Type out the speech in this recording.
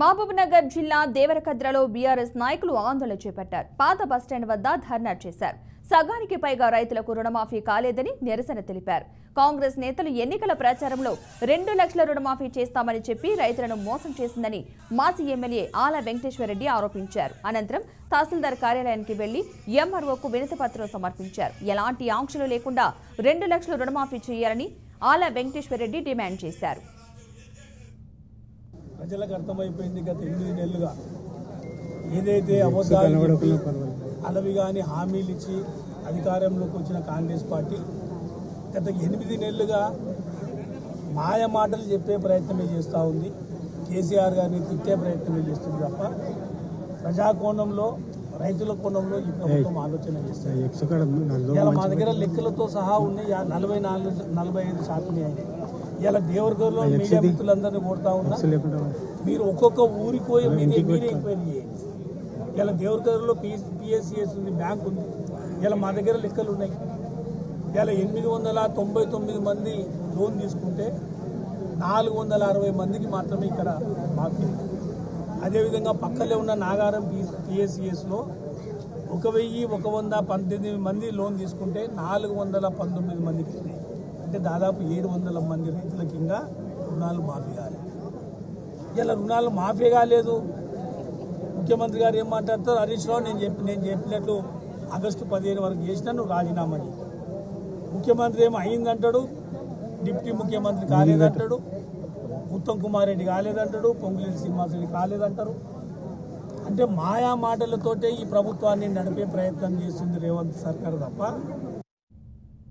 మహబూబ్నగర్ జిల్లా దేవరకద్రలో బీఆర్ఎస్ నాయకులు ఆందోళన చేపట్టారు. పాత బస్టాండ్ వద్ద ధర్నా చేశారు. సగానికి పైగా రైతులకు రుణమాఫీ కాలేదని నిరసన తెలిపారు. కాంగ్రెస్ నేతలు ఎన్నికల ప్రచారంలో 2 లక్షల రుణమాఫీ చేస్తామని చెప్పి రైతులను మోసం చేసిందని మాజీ ఎమ్మెల్యే ఆల వెంకటేశ్వరరెడ్డి ఆరోపించారు. అనంతరం తహసీల్దార్ కార్యాలయానికి వెళ్లి ఎంఆర్ఓకు వినతిపత్రం సమర్పించారు. ఎలాంటి ఆంక్షలు లేకుండా 2 లక్షల రుణమాఫీ చేయాలని ఆల వెంకటేశ్వరరెడ్డి డిమాండ్ చేశారు. ప్రజలకు అర్థమైపోయింది. గత 8 నెలలుగా ఏదైతే అబద్ధాలు చెప్పి అలవి కానీ హామీలు ఇచ్చి అధికారంలోకి వచ్చిన కాంగ్రెస్ పార్టీ గత 8 నెలలుగా మాయ మాటలు చెప్పే ప్రయత్నమే చేస్తూ ఉంది. కేసీఆర్ గారిని తిట్టే ప్రయత్నమే చేస్తుంది తప్ప ప్రజా కోణంలో రైతుల కోణంలో ఈ ప్రభుత్వం ఆలోచన చేస్తుంది. ఇలా మా దగ్గర లెక్కలతో సహా ఉన్నాయి. 45% అయినాయి. ఇలా దేవరగఢ్లో మీడియా మిత్రులందరినీ కోరుతా ఉన్నా, మీరు ఒక్కొక్క ఊరికి పోయి మీరే ఎంక్వైరీ చేయండి. ఇలా దేవరగఢ్లో పిఎస్సిఎస్ ఉంది, బ్యాంక్ ఉంది. ఇలా మా దగ్గర లెక్కలు ఉన్నాయి. ఇలా 899 మంది లోన్ తీసుకుంటే 460 మందికి మాత్రమే ఇక్కడ మాఫీ. అదేవిధంగా పక్కనే ఉన్న నాగారం పిఎస్సిఎస్లో 1119 మంది లోన్ తీసుకుంటే 419 మందికి అయినాయి. అంటే దాదాపు 700 మంది రైతులకి ఇంకా రుణాలు మాఫీ కాలేదు. ఇలా రుణాలు మాఫీ కాలేదు. ముఖ్యమంత్రి గారు ఏం మాట్లాడతారు, హరీష్ రావు నేను చెప్పినట్లు ఆగస్టు 15 వరకు చేసినా నువ్వు రాజీనామా చేయి. ముఖ్యమంత్రి ఏమో అయిందంటాడు, డిప్యూటీ ముఖ్యమంత్రి కాలేదంటాడు, ఉత్తమ్ కుమార్ రెడ్డి కాలేదంటాడు, పొంగులేటి శ్రీనివాసరెడ్డి కాలేదంటారు. అంటే మాయా మాటలతోటే ఈ ప్రభుత్వాన్ని నడిపే ప్రయత్నం చేస్తుంది రేవంత్ సర్కార్ తప్ప